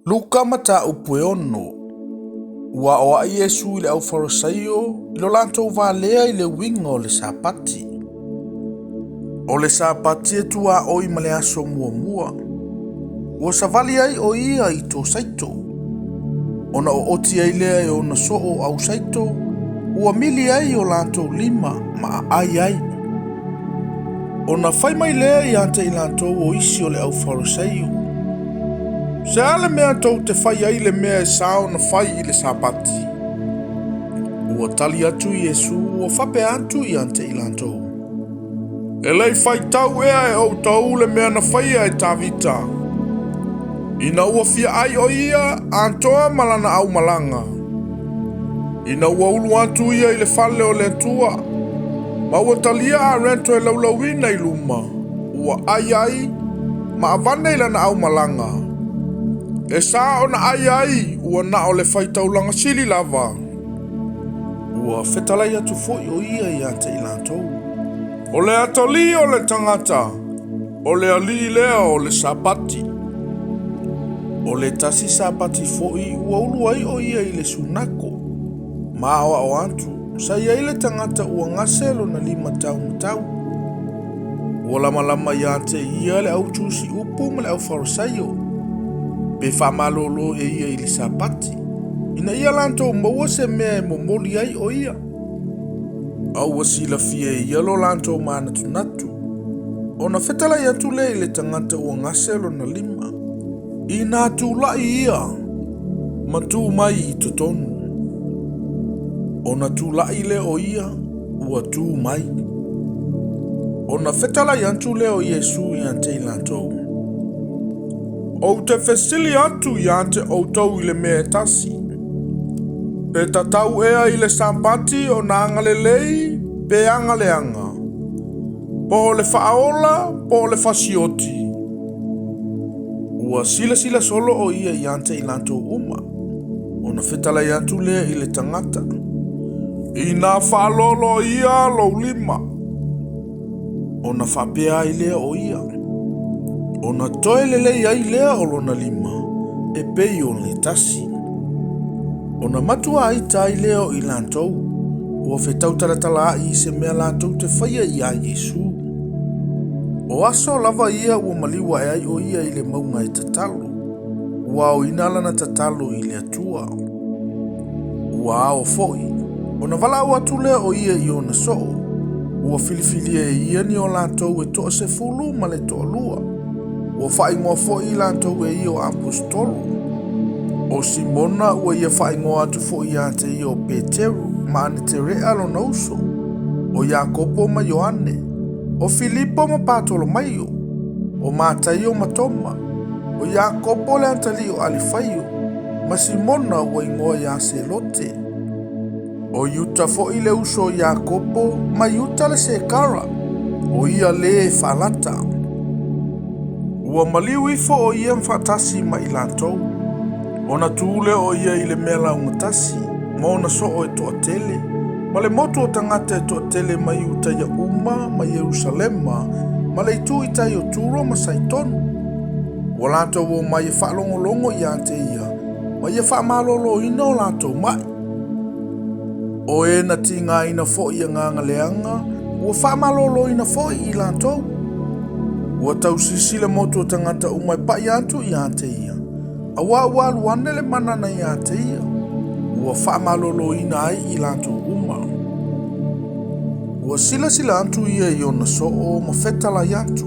Luka mata upu e ono. Ua oa Yesu i le au farisaio i lo lantou valea i le winga o le sapati. O le sapati e tua oi ma le aso mua mua. Ua savali ai o ia i tō saito. Ona o oti ai lea e ona soo au saito. Ua mili ai o lantou lima ma ai ai. Ona fai mai lea i ante i lantou o isi o le au farisaio. Se ale mea tau te fai ai le mea e sao na fai i le sapati. Ua tali atu Yesu ua fape atu i ante i lantou. E lei fai tau ea e au tau le mea na fai e tavita. Ina ua fia ai o ia antoa malana au malanga. Ina ua ulu atu ia i le fale o le tua. Ma ua talia a rento e laulawina i luma. Ua ai ma avane i lana au malanga. E sa ona ai ua na o le fai taulanga sili lava. Ua fetalai atu foi o ia i ante i lantou. O le atali o le tangata. O le ali lea o le sapati. O le tasi sapati foi ua ulu ai o ia i le sunako. Ma o antu. Sa ia i le tangata ua ngaselo na 5 tau. Ua lama i ante ia le au tusi upu ma le au farisaio. Pe whamalolo e ia i le sapati. Ina ia lantou maua se mea e momoli ai o ia. Au wasila fia e ia lo lantou manatu natu. Ona fetala i atu le i le tangata ua ngaselo na 5. Ina atu lai ia. Matu mai i totonu. Ona tu lai le o ia. Ua tu mai. Ona fetala i atu le o Yesu i ante i lantou. O te fesili atu i ante o tau i le mea tasi. Pe tatau ea i le sampati o na angalelei pe angaleanga. Po le faaola, po le fasioti. Ua sila solo o ia i ante i lantou uma. Ona fetala i atu lea i le tangata. Ina faalolo ia lo 5. Ona fapea i lea o ia. Ona toe lelei ai lea o lona 5. E pei o le tasi. Ona matua ai tai leo i lantou. Ua fetau talatala i se mea lantou te whaia i a Yesu. O aso lava ia ua maliwa e ai o ia i le maunga i tatalo. Ua o inalana tatalo i le atua. Ua ao foi. Ona vala ua tu lea o ia i ona soo. Ua filifilia e ia ni o lantou e toa se fulu ma le toa lua. Ua whaingoa foi i lantou e i o apostolo. O Simona ua ia whaingoa atu foi i ante i o Peteru ma ane te rea lo nauso. O Jakopo ma Ioane. O Filipo ma Patolomaio. O Mataio ma Toma. O Jakopo le antali o Alifaio. Ma Simona ua ingoa i Aselote. O Yuta foi le uso o Jakopo ma Yuta le Sekara. O ia le falata. Ua maliu ifo o ia mfatasi ma i lantou. Ona tūle o ia i le mea laungatasi. Ma ona so o e toa tele. Ma le motu o tangata e toa tele ma i uta ia uma ma Yerusalema. Ma le itu i tai o turo ma saitonu. Ua lantou o ma ia whaalongolongo i ante ia. Ma ia whaamalolo ina o lantou mai. O e na tinga ina fo ia nganga leanga. Ua whaamalolo ina fo i lantou. Ua tausisi le motu o tangata umai pa i atu i ante ia. Awa luane le manana i ante ia. Ua whaamalolo ina ai i lantou uma. Ua sila atu ia i ona soo ma fetala i atu.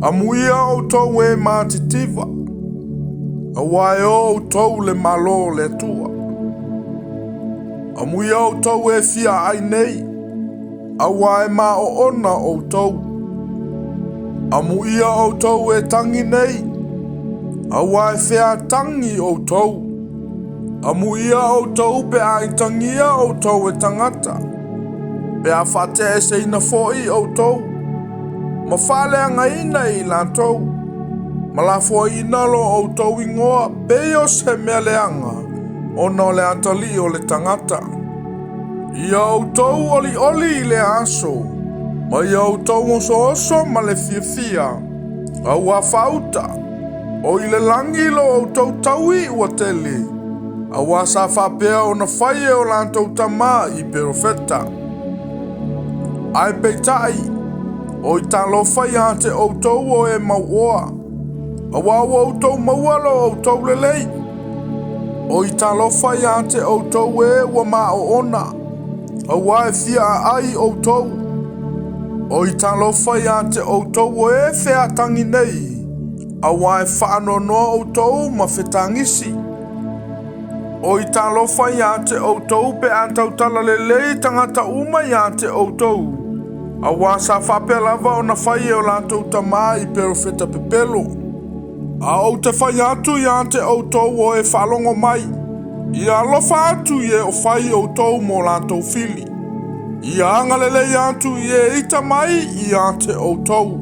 Amuia o tau e maatitiva. Awa e o tau le malo le tua. Amuia o tau e fia ai nei. Awa e ma o ona o tau. Amuia o tau e tangi nei. Awa e fea tangi o tau. Amuia o tau pe a tangia o tau e tangata. Pe a whate e se ina foi o tau. Ma whale anga ina i lantou. Ma la foi ina lo o tau ingoa peo se mea leanga. Ona le atali o le tangata. Ia o tau oli i le aso. Ma ia o tau oso ma le fia. Aua fauta. O i le langi lo outou taui ua tele. Awa sa whapea o na whai o lantou tamā i perofeta. Ai peitai, o i talo whai a te outou o e mauoa. Awa o outou maua lo outou lelei. O i talo whai a te outou e ua maa o ona. Awa e fia ai outou. O i talo whai a te outou e whea tangi nei. Awa e whaano noa outou ma whetangisi. O i talo whai a te outou pe antau tala lelei tangata uma i a te outou. Awa sa whapea lava o na whai o lantou tamā i perofeta pepelo. A o te whai atu i a te outou o e whalongo mai. I alofa atu i e o whai outou mo lantou fili. I angalelei atu i e ita mai i a te outou.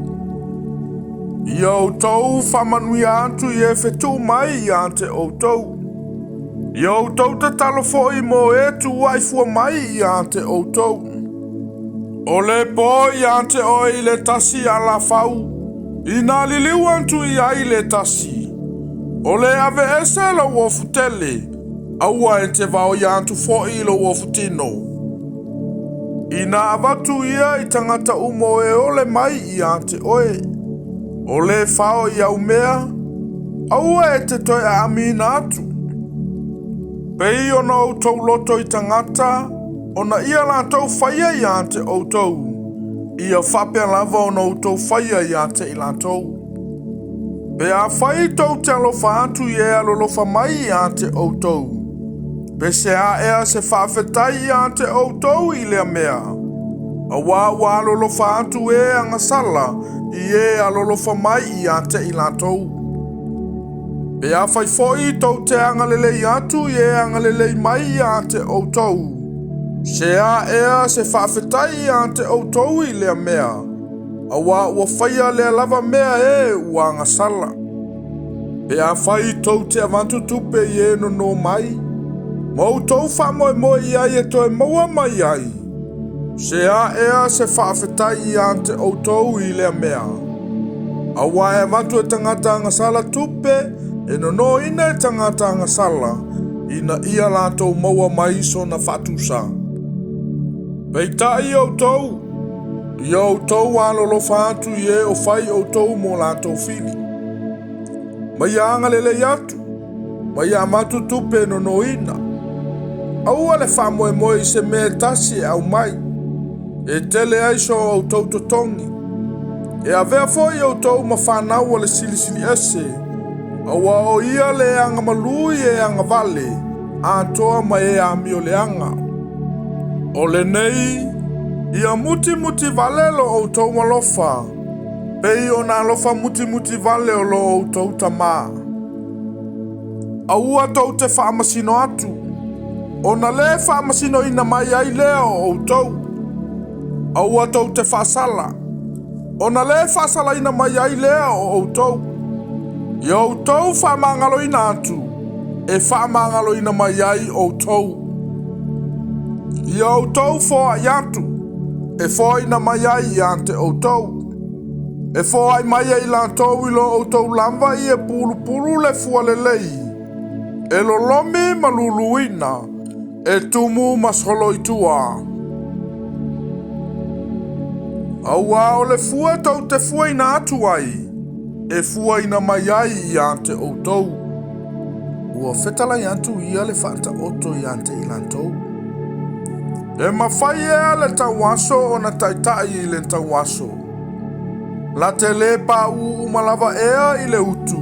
I outou whamanui atu i e whetu mai i a te outou. I outou te talo foi mo e tu waifua mai i a te outou. O le po i a te oi le tasi a la fau. I nā liliu antu i ai le tasi. O le ave ese lo wofu tele. Aua e te vau i antu foi lo wofu tino. I nā avatu ia i tangata umo e ole mai i a te oe. O le fao i au mea. Aua e te toi a amina atu. Pei o na outou loto i tangata, o na ia lantou whaia i a te outou. Ia whapea lava o na outou whaia i a te i lantou. Pe a whai tau te alofa atu i e alolofa mai i a te outou. Pe se a ea se whawhetai i a te outou i lea mea. A wā alolofa atu e angasala i e alolofa mai i a te i lantou. Pe a whai foi tau te angalelei atu i e angalelei mai i a te outou. Se a ea se whawhetai i a te outou i lea mea. A ua whaia lea lava mea e ua angasala. Pe a whai tau te avantu tupe i e no mai. Moutou whamoe moe i ai e toi maua mai ai. Se a ea se whawhetai i a te outou i lea mea. A ua e avantu e tangata angasala tupe. E no ina e tangata angasala, ina ia lantou maua mai so na whatusa. Peita i outou. I outou alolofa atu i e o whai outou mo lantou fili. Mai angalele atu. Mai amatu tupe no ina. Aua le whamoe moe se me tasi au mai. E tele ai so outou totongi. E avea foi outou ma whanau le silisili ese. Awa o ia le anga malui e anga vale, a toa ma e a mio le anga. O le nei, ia muti vale lo o tau malofa, pei o na lofa muti vale o lo o tau tamā. Aua tau te whaamasino atu, o na le whaamasino ina mai ai lea o tau. Aua tau te whaasala, o na le whaasala ina mai ai lea o tau. I outou whamangalo ina atu, e whamangalo ina mai ai outou. I outou whoa i atu, e whoa ina mai ai i ante outou. E whoa ai mai ai lantou ilo outou lamba i e pulu le fua lelei. E lolomi maluluina, e tumu masolo itua. Aua o le fua tau te fua ina atu ai. E fua ina mai ai i a te outou. Ua whetala i atu ia le whaata oto i ante i lantou. E mawhai ea le tau aso o na taitai i le tau aso. La te le pa malava ea i le utu.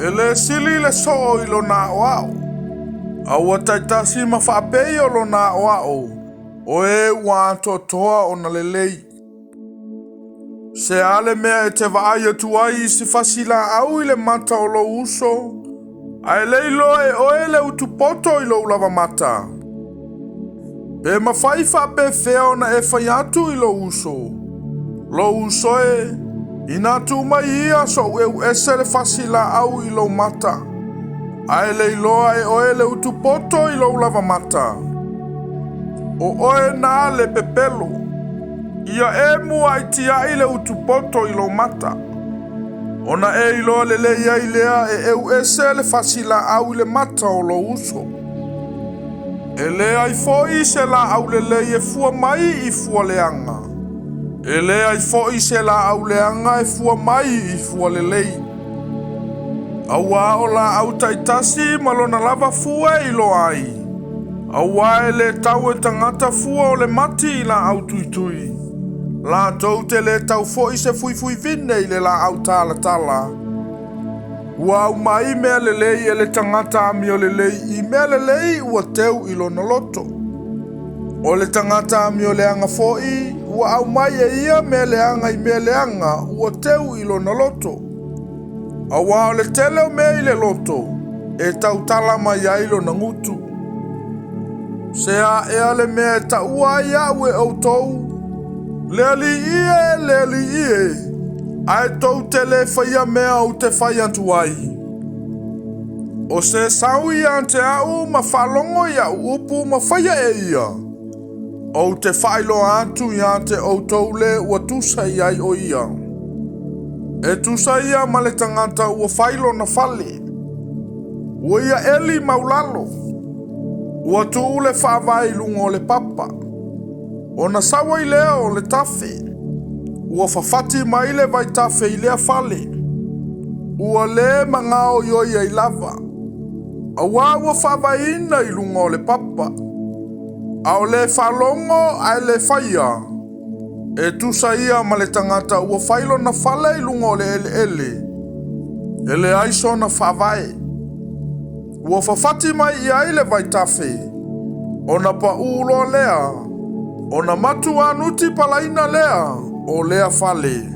E le sili le soo i lo na oao. Aua taitasi ma whapei o lo na oao. O e ua toa o na lelei. Se ale mea e te vaai atu ai i si fasila au i le mata o lo uso. Ai leilo e oe le utupoto i lo ulava mata. Pe mawhai whape fea na e whai atu i lo uso. Lo uso e, ina tu mai ia so eu ese le fasila au i lo mata. Ai leilo e oe le utupoto i lo ulava mata. O oe na le pepelo. Ia e mua i tia i le utupoto i lo mata. Ona e iloa le leia i lea e eu ese le fasila au le mata o lo uso. E lea i foi se la au le leia fua mai i fua leanga. E lea i foi se la au leanga e fua mai i fua le lei. Aua o la au taitasi malona lava fua i lo ai. Aua e le tau e tangata fua o le mati i la au tuitui. La tau te le tau foi se fui vine i le la au tala tala. Ua au mai mea le lei e le tangata ami o le lei i mea le lei ua teu i lo noloto. O le tangata ami o le anga foi, ua au mai e ia mea le anga i mea le anga ua teu i lo noloto. Awa o le tele o mea i le loto, e tau tala mai ai lo nangutu. Se a ea le mea e taua ia ue au tou, le ali ie, ai tou tele whaia mea o te whai antu ai. O se sau ia ante au ma whalongo ia upu ma whaia e ia. O te whailo atu ia te o tou le ua tusa iai o ia. E tusa ia ma le tangata ua whailo na whale. Ua ia eli maulalo. Ua tuu le whaavai lunga o le papa. O na sawa i lea o le tafe. Ua whawhati mai le vai tafe i lea whale. Ua le mangao ioi ai lava. Awa ua whaavai ina i lunga o le papa. Ao le whalongo ai le whaia. E tusa ia ma le tangata ua whailo na whale i lunga o le ele. Ele aiso na whaavai. Ua whawhati mai i aile vai tafe. O na pa ulo lea. O na matu anuti palaina lea. O lea whale.